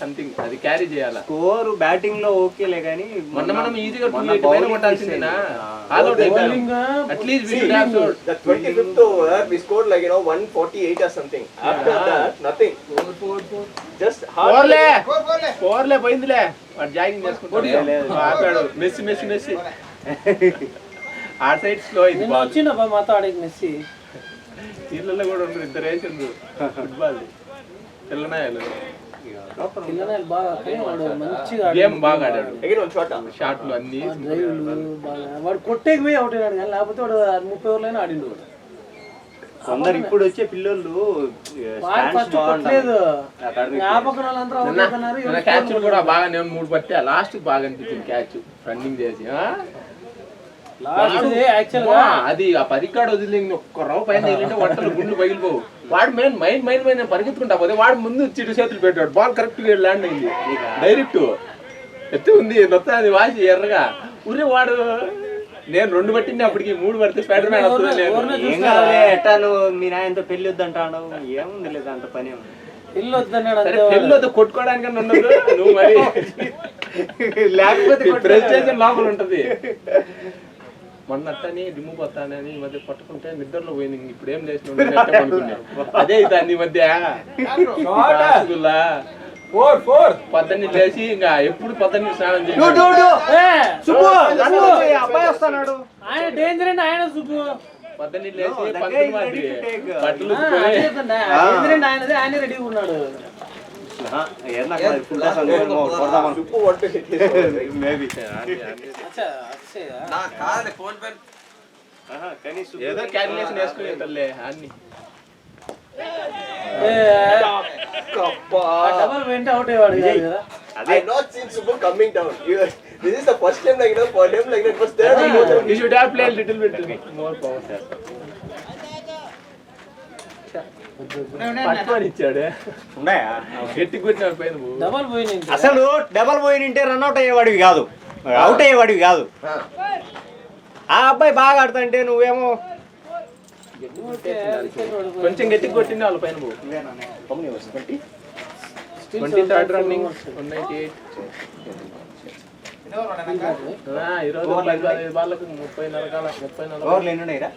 Something అది carry చేయాలి. Score batting లో ఓకేలే కానీ మనం ఈజీగా 280 పైన కొట్టాల్సిందేనా. ఆల్ అవుట్ అయిపోయాం. At least we should have scored. The 25th over we scored like 148 or something. After that nothing. 4 just ఫోర్లే పోయిందిలే. వాడు జాగింగ్ చేసుకుంటాడు. ఆపాడు మెస్సీ ఆ సైడ్ స్లో అయింది బాల్. వచ్చిండబ్బా మాతో ఆడేకి మెస్సీ. వీళ్ళల్లో కూడా ఉండరు, ఇద్దరు వేసిండ్రు ఫుట్బాల్ పిల్లనాయలు. బాగా మంచిగా గేమ్ బాగా ఆడాడు. again one shot. షాట్లు అన్ని వాడు కొట్టేకి పోయి అవుట్ అయినాడు కానీ లేకపోతే వాడు 30 ఓవర్లైనా ఆడిండు. కొందరు ఇప్పుడు వచ్చే పిల్లలు క్యాచ్ కూడా బాగా నేను 3 పట్టా. లాస్ట్ బాగా అనిపించింది క్యాచ్ రన్నింగ్ చేసి. అది ఆ పరికాడు వదిలి ఒక్క రవ్వ పైన తగిలింటే వంటలు గుండ్లు పగిలిపోవు. వాడు మెయిన్ పరిగెత్తుకుంటా పోతే వాడు ముందు చిరు చేతులు పెట్టాడు. బాల్ కరెక్ట్ గా ల్యాండ్ అయింది డైరెక్ట్. ఎత్తు ఉంది నొత్తం అది వాసి ఎర్రగా ఊరే. వాడు నేను 2 పట్టింది, అప్పటికి 3 పడితే స్పైడర్ మ్యాన్ ఎట్టాను మీ నాయనతో పెళ్లి వద్దంటాను. ఏముంది లేదు అంత పని పెళ్లి వద్ద కొట్టుకోవడానికన్నా ఉండదు నువ్వు మరి. లేకపోతే ప్రెస్టేషన్ లోపల ఉంటది. మొన్న అట్టని రిమూవ్ వస్తానని ఈ మధ్య పట్టుకుంటే నిద్రలో పోయింది. ఇప్పుడు ఏం చేసిన అనుకున్నా అదే ఈ మధ్య పొద్దున్న లేచి ఇంకా ఎప్పుడు పొద్దున్న స్నానం చేసి అబ్బాయి వస్తున్నాడు. ఆయన డేంజర్ అండి. ఆయన సుబ్బు పొద్దున్న లేచి బట్టలు ఆయనదే ఆయన రెడీగా ఉన్నాడు. ఏదో క్యాలిక్యులేషన్ వేసుకుని అన్ని డబల్ వెంట అవుట్ అయ్యాడు కదా. I not seen Subbu coming down. This is the first time for him it was there. He should have played little bit more power sir. అసలు డబల్ పోయినంటే రన్అట్ అయ్యేవాడివి కాదు, అవుట్ అయ్యేవాడివి కాదు. ఆ అబ్బాయి బాగా ఆడుతుంటే నువ్వేమో కొంచెం గట్టిగా కొట్టింది వాళ్ళ పైన. 23rd running 198.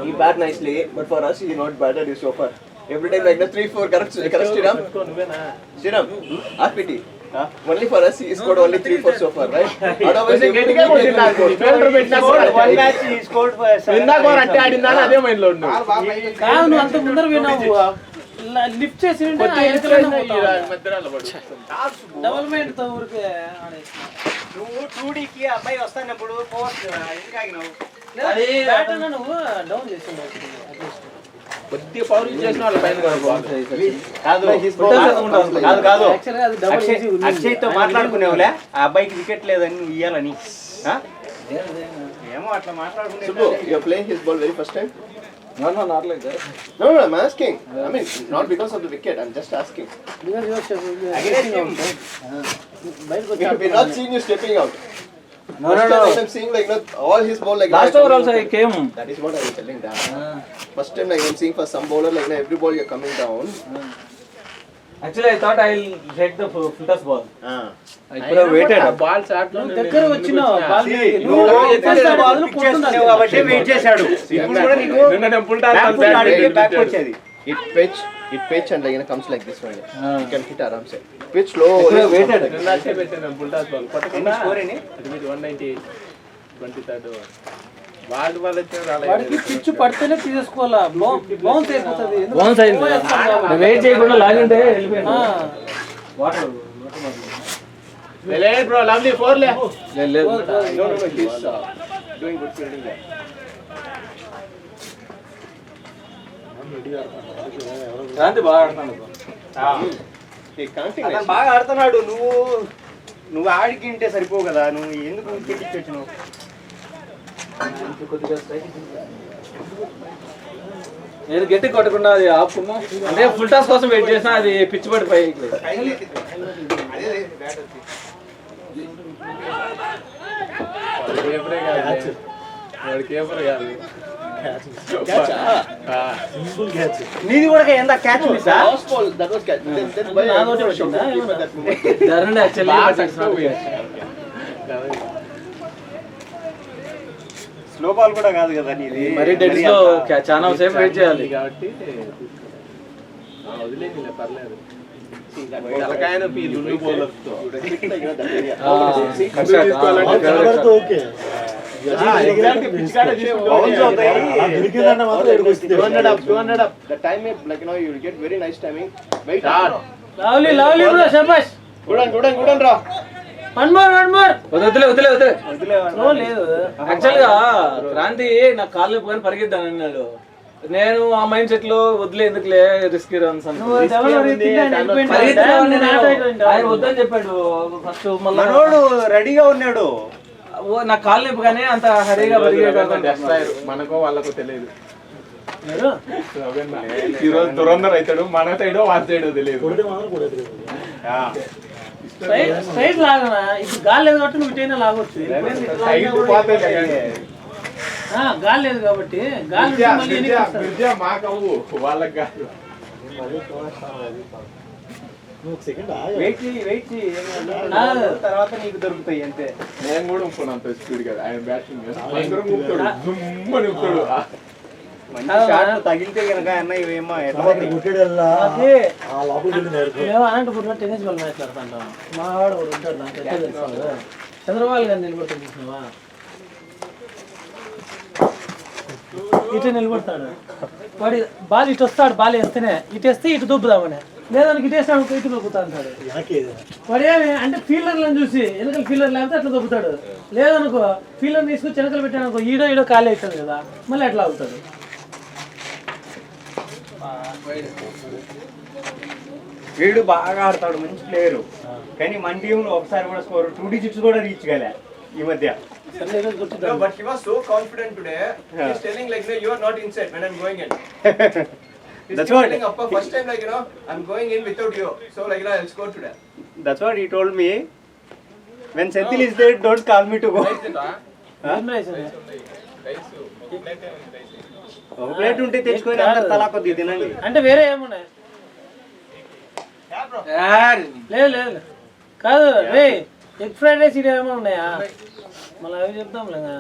He bat nicely, but for us he not batted his so far. Every time like the 3-4 correct Sriram. Sriram, RPT. Only for us he scored only 3-4 so far, right? Otherwise one match he scored for 7. అదే mind లో ఉండు. అంత ముందర విన్నావు lift చేసి double mind తో ఊరికే నువ్వు 2Dకి అబ్బాయి వస్తున్నప్పుడు నువ్వు డౌన్ చేసి కొద్దిగా పవర్ యూజ్ చేసిన వాళ్ళ పైన కాదు అక్షయ్ తో మాట్లాడుకునేవులే ఆ అబ్బాయికి వికెట్ లేదని నువ్వు ఇయ్యాలని. ఏమో అట్లా మాట్లాడుకునే. you are playing his ball very first time? No, not like that. No, I'm asking. I mean, not because of the wicket. I'm just asking. We have not seen you stepping out. No. I'm seeing like not all his ball like Last over also I came. That is what I was telling that. First time like I'm seeing for some bowler like every ball you're coming down. Actually, I thought I'll hit the full toss ball. I could have waited. Ball shot లో దగ్గర వచ్చిన ball కాబట్టి wait చేశాడు. ఇప్పుడు కూడా నీకు back వచ్చేది. It pitch and like comes like this one. You can hit aram se. Pitch low. Waited. నాకే పెట్టాను ఫుల్ టాస్ బాల్ పట్టుకున్నా. స్కోర్ ఏంటి? 198 23rd వాల్డ్ బాల్ వచ్చాడు. వాడికి పిచ్చు పడితేనే తీసేసుకోవాలా. బౌన్స్ అయిపోతుంది. బౌన్స్ అయింది. వెయిట్ చేయకుండా లాగింటే వెళ్ళిపోయాను. వాటర్ లేదు బ్రో లవ్లీ 4 లే. లేదు No, he's doing good fielding there. Kranti బాగా ఆడుతున్నాడు. అతను బాగా ఆడుతున్నాడు. నువ్వు ఆడికింటే సరిపోవు కదా. నువ్వు ఎందుకు వికెట్ వచ్చినావు? నేను గట్టి కొట్టకుండా అది ఆపుకున్నా. అంటే ఫుల్ టాస్ కోసం వెయిట్ చేసినా అది పిచ్చి పడి పైకి. కేపరే కాదు. నీది కూడా ఎంత catch మిస్సా? Last ball, that was catch. Then why I was shocked to keep at that moment. Dharani actually slow ball కూడా కాదు కదా నీది. మరి డెడ్స్ లో చాలా సేపు వెయిట్ చేయాలి కాబట్టి వదిలేని పర్లేదు. తలకాయన పీలు బౌలర్తో The time like you get very nice timing. Wait. Lovely lovely bro శబాష్. Good రా. వన్ మోర్ వదిలే స్లో లేదు. యాక్చువల్ గా క్రాంతి నాకు కాళ్ళు పోయి పరిగెద్దాను అన్నాడు. నేను ఆ మైండ్ సెట్ లో వదిలే ఎందుకులే రిస్క్ రన్స్ ఆయన వద్దని చెప్పాడు ఫస్ట్. మనోడు రెడీగా ఉన్నాడు. నా కాళ్ళు నొప్పి కానీ అంత హరిగా మనకో వాళ్ళకో తెలియదు. ఈరోజు దురంధర్ అవుతాడు, మన సైడో వాళ్ళ సైడో తెలియదు. స్ట్రైట్ లాగనా ఇప్పుడు గాలి లేదు కాబట్టి నువ్వు ఇటైనా లాగొచ్చు. గాలి లేదు కాబట్టి గాలి మాకవు వాళ్ళకి కాదు. తర్వాత నీకు దొరుకుతాయి అంతే. నేను కూడా ఉంపును అంత స్పీడ్ కదా ఆయన బ్యాటింగ్ నింపుతాడు. తగిలితే కనుక అన్న ఇవేమో మేము అనంతపురంలో టెన్నిస్ బాల్ మ్యాచ్ ఆడుతుంటాం. మా వాడు ఒకడు ఉంటాడు దాంట్లో చంద్రబాబు గారు నిలబడుతుంది చూసినావా, ఇటు నిలబడతాడు. వాడి బాల్ ఇటు వస్తాడు, బాల్ వేస్తేనే ఇటు వేస్తే ఇటు దొబ్బుదామని, లేదానికి ఇటు వేస్తాడు ఇటు దొబ్బుతా అంటాడు. వాడు ఏమి అంటే ఫీల్డర్లను చూసి వెనకలు ఫీల్డర్ లేకపోతే అట్లా దొబ్బుతాడు. లేదనుకో ఫీల్డర్ తీసుకొచ్చి వెనకలు పెట్టాడు అనుకో ఈడో ఖాళీ అవుతుంది కదా, మళ్ళీ అట్లా అవుతాడు. వీడు బాగా ఆడతాడు, మంచి ప్లేయర్. కానీ మన టీంలో ఒకసారి కూడా స్కోర్ 2 digits కూడా రీచ్ కాలే ఈ మధ్య. No, but he was so confident today. He's telling like, no, you are not inside when I'm going in. He's telling Appa first time like, I'm going in without you. So like, I'll score today. That's what he told me. When Senthil is there, don't call me to go. ఒక plate ఉంటే తెచ్చుకొని అందరు తలా కొద్ది తినండి. అంటే వేరే ఏమున్నాయి? లేదు కాదు రే, ఎగ్ ఫ్రైడ్ రైస్ ఇది ఏమో ఉన్నాయా? మళ్ళీ అవి చెప్తాం లేదా,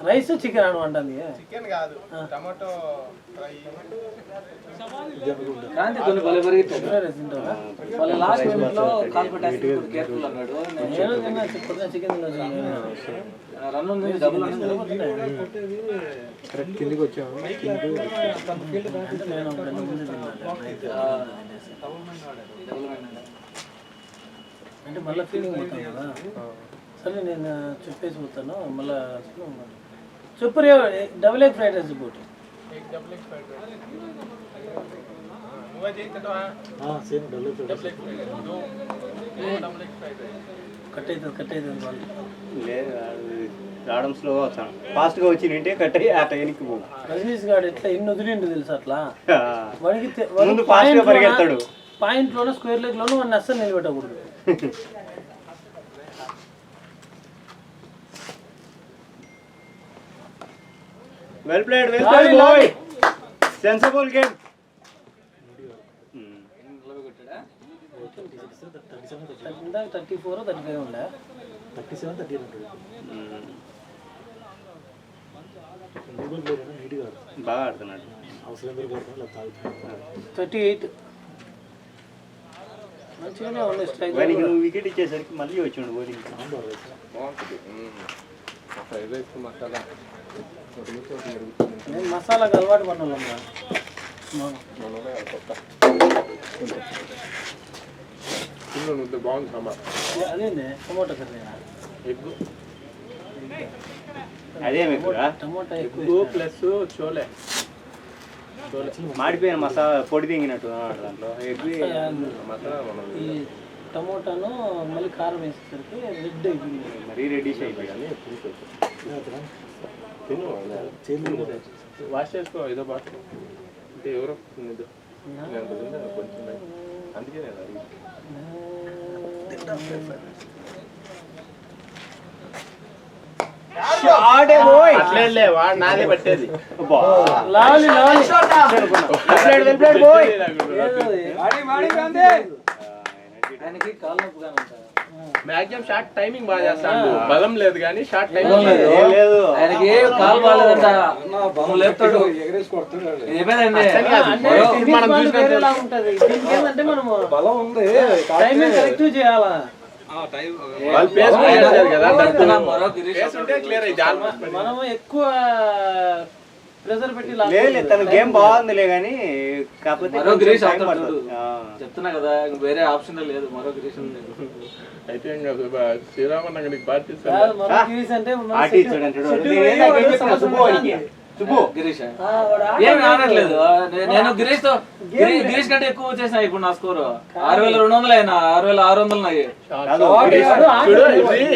రైస్ చికెన్ అను అంటుంది. చికెన్ కాదు, టమాటో ఫ్రై. క్రాంతి కొన్ని భలే పరిగెత్తాడు. వాళ్ళ లాస్ట్ మినిట్ లో కాల్ పెట్టేసి కేర్ఫుల్ అన్నాడు. నేను తిన్నా చికెన్ రన్ ఉంది, డబుల్ కిందికి వచ్చాము. అంటే మళ్ళీ ఫీలింగ్ పోతాం కదా. సరే నేను చెప్పేసి పోతాను మళ్ళీ. చెప్పు రే, డబుల్ ఎగ్ ఫ్రైడ్ రైస్ పోటీ కట్ అవుతుంది వాళ్ళు. లేదు రావడం స్లోగా వచ్చాను, ఫాస్ట్ గా వచ్చి నింటే కట్ అయ్యి అట్లా వెనక్కి పోవు. రజనీష్ గారు ఎట్లా ఎన్ని వదిలిండు తెలుసు అట్లా. ముందు ఫాస్ట్ గా పరిగెత్తాడు. పాయింట్ లోనో స్క్వేర్ లెగ్ లోనో వాడిని అస్సలు నిలబెట్టకూడదు. Well played boy, sensible game. 34 35 ఉండే 37 బాగా ఆడుతున్నాడు. 38 మంచిగానే ఉంది స్ట్రైక్. వానికి నువ్వు వికెట్ ఇచ్చేసరికి మళ్ళీ వచ్చాడు బౌలింగ్. ఫ్రైడ్ రైస్ మసాలా నేను మసాలాకి అలవాటు పడినా బాగుంది సాంబార్. అదేండి టమోటా కర్రీ, ఎగ్ అదే మీకు టమోటా ఎగ్ ప్లస్ చోలే మాడిపోయిన మసాలా పొడి దింగినట్టు దాంట్లో ఎగ్ మసాలా ఈ టమోటాను మళ్ళీ కారం వేసేసరికి రెడ్ అయిపోయింది. మరీ రెడీష్ అయిపోయాయి. తిను వాష్ చేసుకో ఏదో బాగా అంటే ఎవరో కొంచెం అందుకే నేను ఆడే పోయ్ అట్లే వాడు నాదే పట్టేది లాలి పోయ్ ఆయనకి కాలు నొప్పిగా ఉంటాయి. మాక్సిమం షార్ట్ టైమింగ్ బాగా చేస్తాడు, బలం లేదు కానీ షార్ట్ టైమింగ్ లేదు ఆయనకి కాలు బాగాలేదంట, బొమ్మ లేపుతాడు. ఏమైందండి మనం చూసినట్టు ఉంటది. దీనికి ఏంటంటే మనము బలం ఉంది, టైమింగ్ కరెక్ట్ చేయాలా. వాళ్ళు పేస్ చేశారు కదా, మరో గిరీష్ పేస్ ఉంటే క్లియర్ అయింది ఆల్మోస్ట్. మనము ఎక్కువ ప్రెజర్ పెట్టి లేదు తన గేమ్ బాగుందిలే కానీ కాకపోతే మరో గిరీష్ time అవుతాడు పడుతుంది. చూడు. చెప్తున్నా కదా ఇంక వేరే ఆప్షన్ లేదు, మరో గిరీష్ ఉంది. అయితే ఇంకా శ్రీరామన్ నీకు బాగా కాదు, మరో గిరీష్ అంటే మన ఆటి చూడండి చూడు. నేను ఇందాక ఏం చెప్పినా సుబ్బు వాడికి. సుబ్బు గిరీష్ వాడు ఏమి ఆడట్లేదు. నేను గిరీష్ తో గిరీష్ కంటే ఎక్కువ చేసిన ఇప్పుడు నా స్కోర్ 6200 అయినా 6600 నాయి.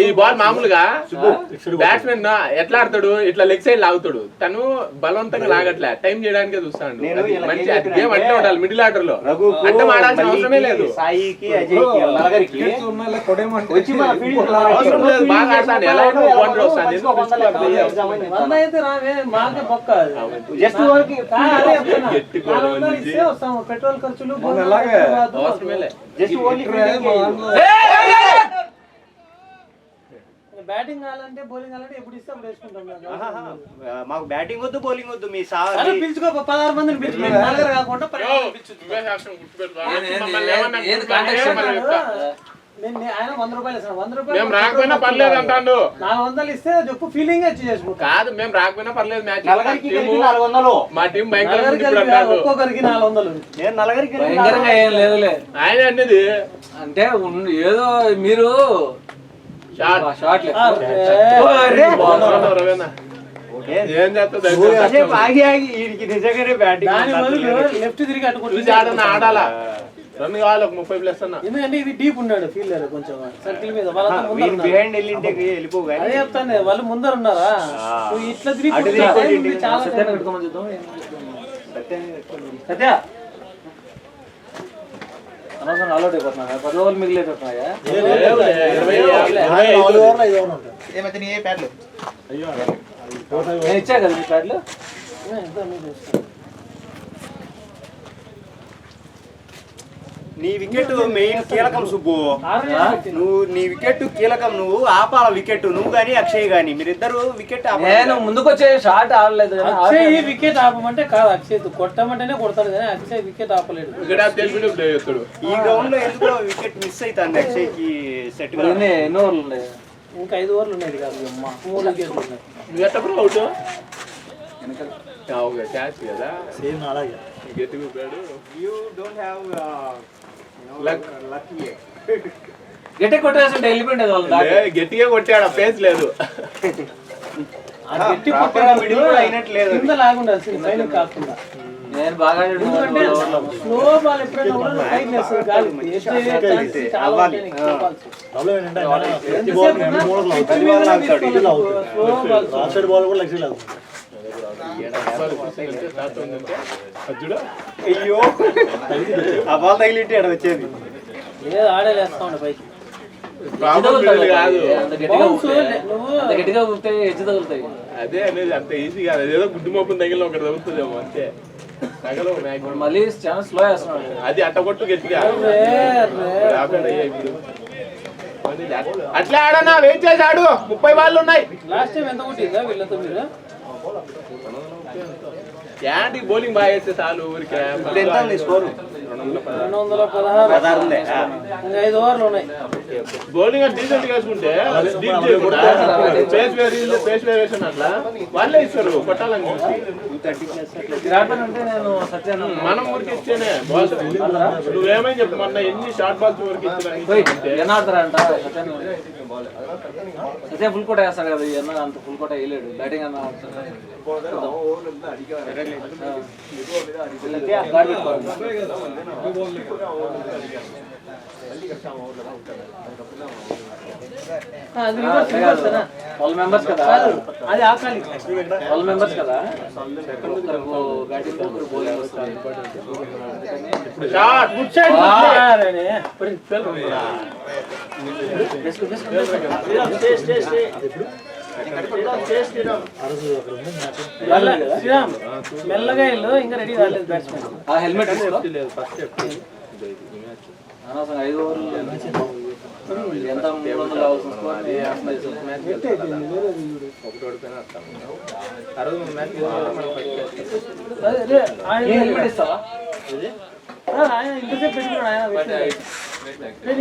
ఈ బాల్ మామూలుగా బ్యాట్స్మెన్ ఎట్లా ఆడతాడు, ఇట్లా లెగ్ సైడ్ లాగుతాడు, తను బలవంతంగా లాగట్లే, టైం చేయడానికే చూస్తాడు. నేను ఇలా మంచి ఏం చెప్పినా గేమ్ అట్లే ఉండాలి మిడిల్ ఆర్డర్ లో, రఘుకు, అంటే ఆడాల్సిన అవసరమే లేదు. సాయికి అజయ్కి నలుగురికి వచ్చి మన ఫీల్డ్ అవసరం లేదు, బాగా ఆడతాను. ఎలా అయినా వన్ వస్తాను, ఎందుకు వంద అయితే రావే, మాకే పక్క అది. జస్ట్ వరకు అదే చెప్తున్నా. 400 ఇస్తే వస్తాము, పెట్రోల్ ఖర్చులు అవసరమే లేదు. జస్ట్ ఓన్లీ బ్యాటింగ్ కావాలంటే బౌలింగ్ కావాలంటే ఎప్పుడు ఇస్తే అప్పుడు వేసుకుంటాం కదా. మాకు బ్యాటింగ్ వద్దు బౌలింగ్ వద్దు మీ అరే పిలుచుకో, 16 మందిని పిలుచు, నలుగురు కాకుండా 12 మందిని పిలుచు. ఏది కాంటాక్ట్ ఆయన 100 రూపాయలు ఇస్తాను, 100 మేము రూపాయలు రాకపోయినా పర్లేదు అంటాడు. 400 ఇస్తే చెప్పు ఫీలింగ్ వచ్చి చేసుకుంటాం. కాదు మేము రాకపోయినా పర్లేదు, మ్యాచ్ నలుగురికి కలిపి 400. మా టీం భయంకరంగా నలుగురికి ఉంది ఇప్పుడు కలిపి అంటాడు. ఒక్కొక్కరికి 400. నేను నలుగురికి కలిపి భయంకరంగా ఏం లేదులే. ఆయన అనేది అంటే ఏదో మీరు షార్ట్ ఏం చేస్తుంది కాసేపు ఆగి ఆగి వీడికి నిజంగానే బ్యాటింగ్ దాని బదులు లెఫ్ట్ తిరిగి అట్టుకుంటుంది. చూసి ఆడన్నా ఆడాలా, రన్ కావాలి ఒక 30 ప్లస్ అన్న. ఎందుకంటే ఇది డీప్ ఉన్నాడు ఫీల్డర్, కొంచెం సర్కిల్ మీద వాళ్ళంతా ముందర ఉన్నారు. బిహైండ్ వెళ్ళింటే వెళ్ళిపో కానీ అదే చెప్తాను, వాళ్ళు ముందర ఉన్నారా, నువ్వు ఇట్లా తిరిగి అటు కూర్చుంటే తిరిగి time ఉంది, చాలా సత్యాన్ని time. పెట్టుకోమని చూద్దాం. సత్య అనవసరం అలౌట్ అయిపోతున్నా, 10 ఓవర్లు మిగిలిపోతున్నాయా? నేను ఇచ్చా కదా మీ ప్యాడ్లు. నీ వికెట్ మెయిన్ కీలకం సుబ్బు. 6 రన్స్ పెట్టిండు. నువ్వు నీ వికెట్ కీలకం, నువ్వు ఆపాల వికెట్, నువ్వు గానీ అక్షయ్ గానీ మీరిద్దరు వికెట్ నేను ముందుకొచ్చే షాట్ ఆడలేదు కానీ అక్షయ్ వికెట్ ఆపమంటే కాదు, అక్షయ్ కొట్టమంటేనే కొడతాడు కానీ అక్షయ్ వికెట్ ఆపలేడు. ఇక్కడ తెలిపి ప్లే చేస్తాడు. ఈ గ్రౌండ్ లో ఎందుకో వికెట్ మిస్ అవుతుంది అక్షయ్ కి సెట్ గా. ఎన్ని ఓవర్లు ఉన్నాయి? ఇంకా 5 ఓవర్లు ఉండేది కాదు, అమ్మ 3 వికెట్లు ఉన్నాయి. నువ్వు ఎట్లా బ్రో అవుట్ క్యాచ్ కదా, సేమ్ అలాగే గట్టిగా ఊపాడు. You don't have Luck. గట్టి కొట్టేస్తుంటే వెళ్ళిపోయింది వాళ్ళు దాకా. గట్టిగా కొట్టాడు, ఫేస్ లేదు. ఆ గట్టి proper గా middle కూడా అయినట్టు లేదు. కింద లాగుండాల్సింది పైన కాకుండా. నేను బాగా ఎందుకంటే స్లో బాల్ ఎప్పుడైనా కూడా పైకి లేస్తుంది గాలి. వేసే ఛాన్స్ చాలా ఉంటాయి నీకు slow balls. ప్రాబ్లం ఏంటంటే ఎంతసేపు ఉన్నా pitch మీదనే తీసుకోవాలి. Slow balls. Rock side ball కూడా లెగ్ సైడ్ అవుతుంది. అయ్యో ఆ బాల్ తగిలింటే ఆడ వచ్చేది. ఏదో ఆడేలేస్తా ఉండే పైకి. కాదు అంత గట్టిగా Bounce ఊపితే నువ్వు అంత గట్టిగా ఊపితే ఎడ్జ్ తగులుతాయి. అదే అనేది అంత ఈజీ కాదు, అదేదో గుడ్డు మొప్పని తగిలిన ఒకటి తగ్గుతుందేమో అంతే, తగలవు ఇప్పుడు మ్యాక్సిమం. మళ్ళీ చాలా స్లో వేస్తున్నాడు. అది అట్ట కొట్టు గట్టిగా ఇప్పుడు అట్లా ఆడనా, వెయిట్ చేసి ఆడు, 30 బాళ్ళు ఉన్నాయి. లాస్ట్ టైం ఎంత కొట్టిందా వీళ్ళతో మీరు? ఏంటి బౌలింగ్ బాగా వేస్తే చాలు ఊరికే. ఎంత ఉంది స్కోరు? 216. ఇంకా 5 ఓవర్లు ఉన్నాయి. బౌలింగ్ డీసెంట్ వేసుకుంటే పేస్ వేరేషన్ అట్లా వాళ్ళే ఇస్తారు కొట్టాలని చూసి. విరాట్ అంటే నేను సత్యాన్ని మనం ఊరికి ఇచ్చేనే బాల్స్. నువ్వేమని చెప్పు, మొన్న ఎన్ని షార్ట్ బాల్స్ ఊరికి ఇచ్చిన ఎన్న ఆడతారంట సత్యాన్ని. సత్య ఫుల్ కోట వేస్తాడు కదా, ఎన్న అంత ఫుల్ కోట వేయలేడు, బ్యాటింగ్ అన్న ఆడతాడు. అది రివర్స్ ఏనా? 12 మెంబర్స్ కదా, అది ఆకాలి. 12 మెంబర్స్ కదా, ఒకరు బ్యాటింగ్ ఒకరు బౌలింగ్ వస్తారు. షాట్ గుడ్ సైడ్ శ్రీరామ్ మెల్లగా వెళ్ళు, ఇంకా రెడీ కాలేదు బ్యాట్స్మెన్. ఆ హెల్మెట్ లేదు ఫస్ట్ అనవసరం 5 ఓవర్లు ఎంత 300 కావాల్సిన స్కోర్ అది అసలు మ్యాచ్ ఒకటి ఓడిపోయినా వస్తాం ఆ రోజు మన మ్యాచ్ హెల్మెట్ ఇస్తావా? ఆయన ఇంతసేపు పెట్టుకున్నాడు ఆయన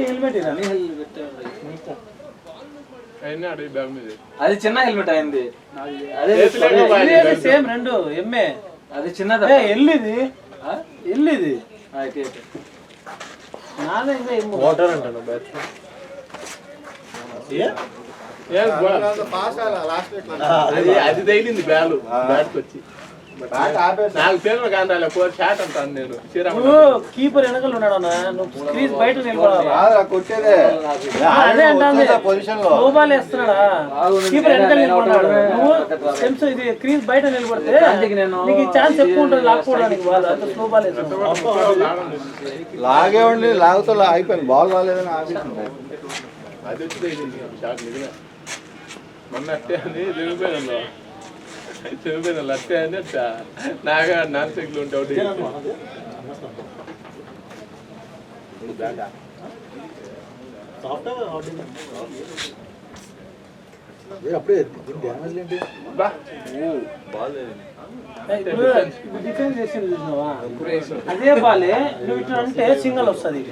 హెల్మెట్ అది చిన్న హెల్మెట్ అయింది. అదే సేమ్ రెండు ఎంఏ అది చిన్నది. ఎల్లిది ఎల్లిది నాదే ఇంకా వాటర్ అంటాను అది తగిలింది బ్యాట్ వచ్చి నాకు పేరు కాండాలి షాట్ అంటాను నేను కీపర్ వెనకలు ఉన్నాడు అన్న, నువ్వు క్రీజ్ బయట నిలబడాలి. అదే స్లో బాల్ వేస్తున్నాడా కీపర్ వెనకలు నిలబడ్డాడు, నువ్వు సెమ్స్ ఇది క్రీజ్ బయట నిలబడితే నీకు ఛాన్స్ ఎక్కువ ఉంటుంది లాక్కోవడానికి. బాల్ అంత స్లో బాల్ లాగే ఉండి లాగుతూ అయిపోయింది, బాల్ రాలేదని ఆశిస్తుంది. అది వచ్చి షాట్ నిజమే మొన్న అట్టే అని చెవిపోయిన అట్టే అని నాగా నాన్ సైకిల్ ఉంటే ఒకటి అప్పుడే డ్యామేజ్ ఏంటి డిఫెన్స్ చేసింది చూసినావా, అదే బాలే నువ్వు ఇట్లా అంటే సింగల్ వస్తుంది.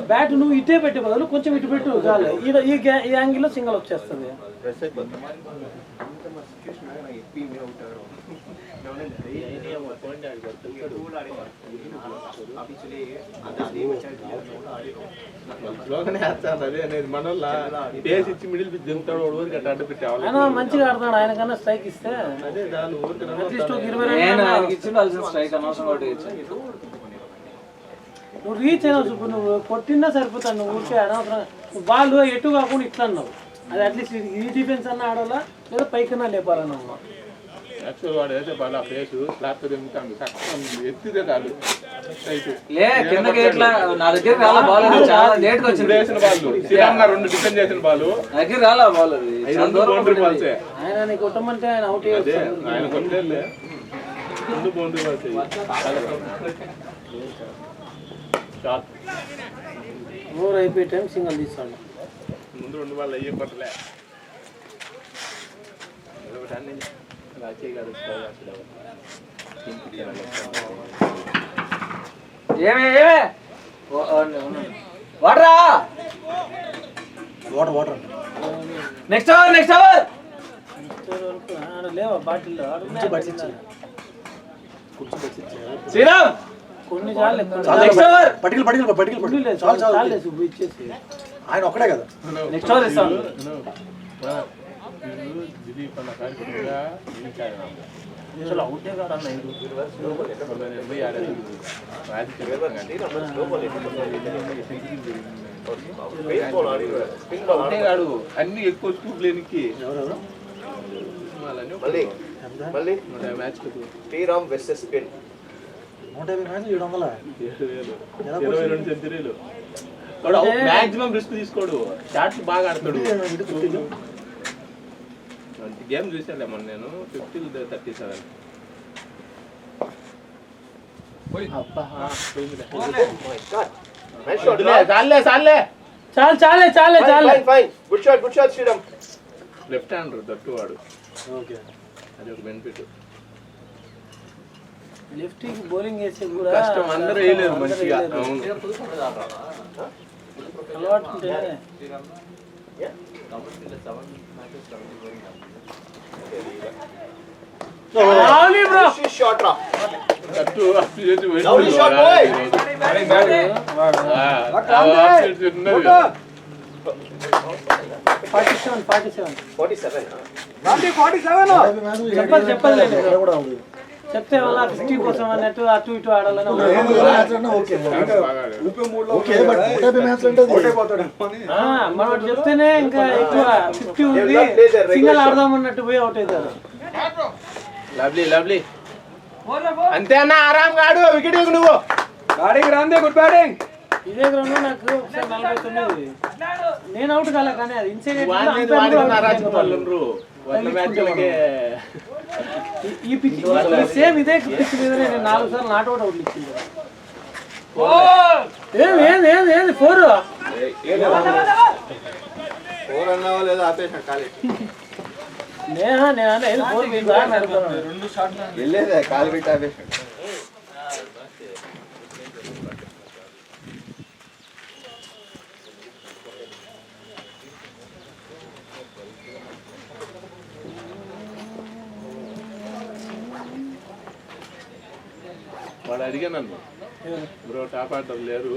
బ్యాట్ నువ్వు ఇటే పెట్టే బదులు కొంచెం ఇటు పెట్టు చాలు, ఈ యాంగిల్లో సింగల్ వచ్చేస్తుంది. మంచిగా ఆడుతున్నాడు, ఆయన కన్నా స్ట్రైక్ ఇస్తే అట్లీస్ట్ ఒక 20 నువ్వు రీచ్ అయినా చూపు, నువ్వు కొట్టినా సరిపోతాను. నువ్వు ఊరికే అనవసరం బాల్ ఎటు కాకుండా ఇట్లా అన్నావు, అది అట్లీస్ట్ ఈ డిఫెన్స్ అన్న ఆడాలా లేదా పైకన్నా లేపాలన్నా. యాక్చువల్ వాడు అయితే బాగా ఫేస్ స్లాబ్ తిరుగుతాను ఎత్తితే చాలు కిందకి ఇట్లా నా దగ్గర రాలా బాల్, చాలా లేట్ గా వచ్చింది. వేసిన బాల్ శ్రీరామ్ గారు 2 డిఫెండ్ చేసిన బాల్ దగ్గర రాలా బాల్, అది బౌండరీ బాల్సే. ఆయన నీకు కొట్టమంటే ఆయన అవుట్ ఆయన కొట్టలే 2 బౌండరీ బాల్స్. షాట్ ఓవర్ అయిపోయే టైం సింగల్ తీస్తాడు. ముందు 2 బాల్ అయ్యే కొట్టలే వాటరా వాటర్ నెక్స్ట్ ఓవర్ లేవా బాటిల్లో శ్రీరామ్ కొన్ని చాలు పట్టుకెళ్ళి ఇచ్చేసి ఆయన ఒక్కడే కదా. నెక్స్ట్ ఓవర్ ఇస్తాను. దిలీప్ అన్న కార్యక్రమంగా అవుటే కాదు అన్న గాడు అన్ని ఎక్కువ స్కూప్ లేనికి మ్యాచ్ శ్రీరామ్ వెస్టెస్ స్పిన్ 150 మ్యాచ్లు 700. 22 సెంచరీలు. మాక్సిమం రిస్క్ తీసుకోడు, షాట్స్ బాగా ఆడతాడు. గేమ్ చూసాలే మొన్న నేను 50-37. Good shot Sriram. Left hander that వాడు, ఓకే అది ఒక బెనిఫిట్. లెఫ్ట్ కి బౌలింగ్ వేసే కూడా కష్టం, అందరూ వేయలేరు మంచిగా. అవును అలవాటు ఉంటే షాట్ రా దట్టు అప్పు చేసి Lovely shot, boy. 47 చెప్పాలి కూడా ఉంది. చెప్తే వాళ్ళ 50 కోసం అన్నట్టు అటు ఇటు ఆడాలని ఓకే బట్ 150 మ్యాచ్లు అంటే మనం చెప్తేనే ఇంకా ఎక్కువ 50 ఉంది సింగల్ ఆడదామన్నట్టు పోయి అవుట్ అవుతారు. లవ్లీ అంతే అన్న, ఆరాం కాడు వికెట్ నువ్వు బ్యాటింగ్ రాందే, గుడ్ బ్యాటింగ్. ఇదే గ్రౌండ్ నాకు 49 నేను అవుట్ కాలే కానీ అది ఇన్సైడ్ ఈ పిచ్ సేమ్ ఇదే పిచ్ మీదనే నేను 4 సార్లు నాట్ అవుట్ అవుట్ ఇచ్చింది. ఏంది 4 అన్నావా లేదా ఆపేసాడు ఖాళీ నేను 4 వెళ్ళేదే కాలు పెట్టి ఆపేసాడు. వాడు అడిగా నన్ను బ్రో టాప్ ఆర్డర్ లేరు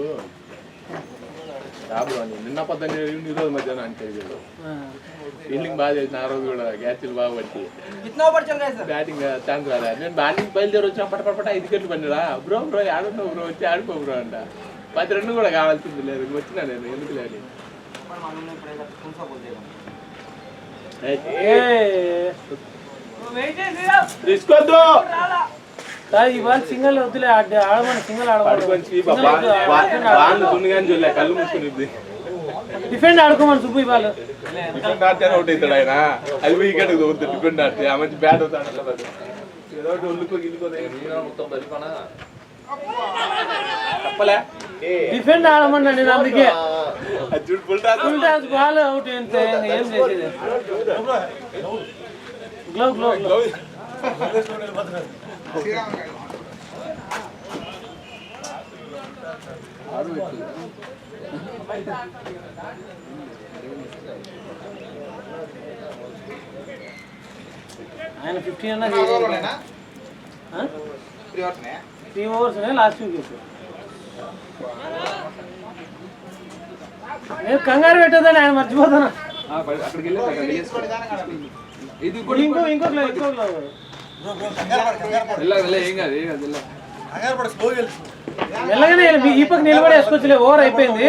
టాప్ అని నిన్న పొద్దున్న ఈరోజు మధ్యాహ్నం అంటే ఫీల్డింగ్ బాగా చేసిన ఆ రోజు కూడా గ్యాచ్లు బాగా పట్టి బ్యాటింగ్ ఛాన్స్ రాలే. నేను బ్యాటింగ్ బయలుదేరి వచ్చిన పటపట 5 వికెట్లు పడినా బ్రో ఆడున్నావు బ్రో వచ్చి ఆడుకో బ్రో అంట. 10 రన్లు కూడా కావాల్సింది లేదు వచ్చినా నేను ఎందుకు లేదు తీసుకోద్దు ఇవాళ సింగల్ వద్దులే ఆడమని సింగల్ చూడలే కళ్ళు మూసుకుని డిఫెండ్ ఆడుకోమని సుబ్బు ఇవాళ డిఫెండ్ ఆడితే అవుట్ అవుతాడు ఆయన. అది వికెట్ డిఫెండ్ ఆడితే ఆ మంచి బ్యాట్ అవుతాడు ఏదో ఒకటి ఉల్లుకో గిల్లుకో తప్పలే డిఫెండ్ ఆడమన్నా నేను అందుకే అది చూడు ఫుల్ టాస్ బాల్ అవుట్ ఏం చేసేది గ్లో గ్లో గ్లో ఆయన 15 అన్నా 3 ఓవర్స్ లాస్ట్ వికెట్. నేను కంగారు పెట్టదని ఆయన మర్చిపోతాను. ఇంకో మెల్లగానే ఈ పక్క నిలబడి వేసుకోవచ్చులే ఓవర్ అయిపోయింది.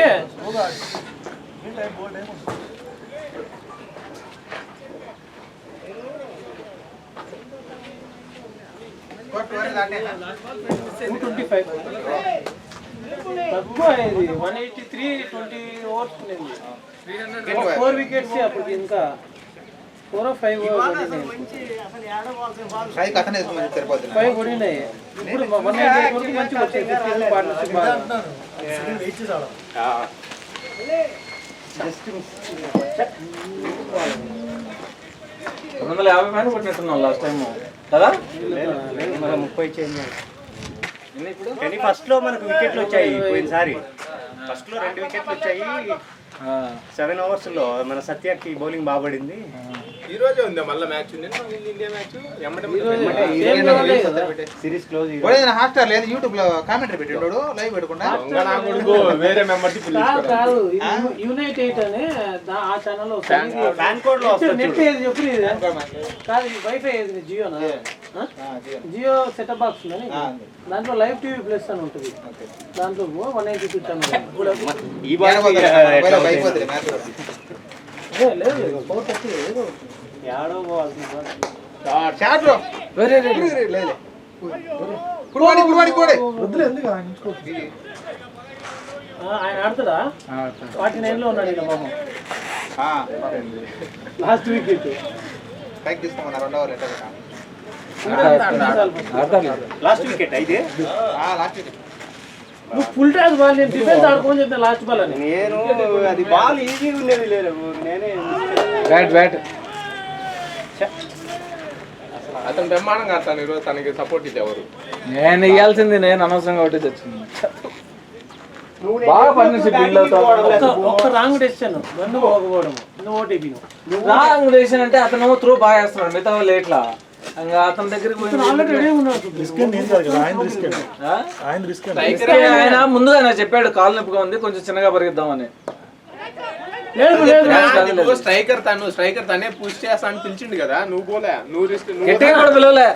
తక్కువ అయింది 183 20 ఓవర్స్ 4 వికెట్స్ అప్పటికి ఇంకా 4 or 5 5 కొడినాయి. ఇప్పుడు 188 వరకు మంచిగా వచ్చేది పార్ట్నర్షిప్ బాగా 250 పైన కొట్టినట్టున్నాం లాస్ట్ టైం కదా 30 చేంజ్ కానీ ఫస్ట్ లో మనకు వికెట్లు వచ్చాయి. పోయినసారి ఫస్ట్ లో 2 వికెట్లు వచ్చాయి. 7 ఓవర్స్ లో మన సత్యకి బౌలింగ్ బాగుపడింది. ఈ రోజే ఉంది మళ్ళీ match India match series close Hotstar లేదు యూట్యూబ్ లో కామెంటరీ పెట్టాడు లైవ్ పెట్టుకుంటా వేరే మెంబర్ కాదు యునైట్ 8 అనే ఆ ఛానల్ లో ఫ్యాన్ కోడ్ లో నెట్ ఏది చెప్పు కాదు వైఫై ఏది జియోనా జియో సెటప్ బాక్స్ ఉందని దాంట్లో లైవ్ టీవీ ప్లస్ అని ఉంటుంది. దాంట్లో 182 ఛానల్ ఈ బాల్ అయిపోతుంది మ్యాచ్ లేదు 430 ఏదో యాడో పోవాల్సింది షాట్ బ్రో లేదు పుడువాడి వద్దులే ఎందుకు ఆయన ఆడుతాడా 49 లో ఉన్నాడు ఇలా బాబు లాస్ట్ వికెట్ పైకి తీసుకోమన్నారు 2 ఓవర్ లాస్ట్ వికెట్ అయితే లాస్ట్ వికెట్ నువ్వు ఫుల్ టాస్ బాల్ నేను డిఫెన్స్ ఆడుకోమని చెప్పిన లాస్ట్ బాల్ అని. నేను అది బాల్ ఈజీగా ఉండేది లేదు నేనే బ్యాట్ అతను బ్రహ్మాండంగా ఆడతాను ఈరోజు తనకి సపోర్ట్ ఇచ్చేవారు. నేను ఇవ్వాల్సింది నేను అనవసరంగా ఒకటి తెచ్చింది. బాగా పార్ట్నర్షిప్ బిల్డ్ అవుతాం. ఒక్క రాంగ్ డెసిషన్ నన్ను పోకపోవడం ఓటీపీ రాంగ్ డెసిషన్ అంటే అతను త్రో బాగా వేస్తున్నాడు మిగతా వాళ్ళు ఎట్లా ఇంకా అతని దగ్గరికి ఆయన ముందుగా చెప్పాడు కాలు నొప్పిగా ఉంది కొంచెం చిన్నగా పరిగెద్దామని. స్ట్రైకర్ తనే పుష్ చేస్తా అని పిలిచిండు కదా నువ్వు పోలే నువ్వు రిస్క్ గట్టిగా కూడా పిలవలే.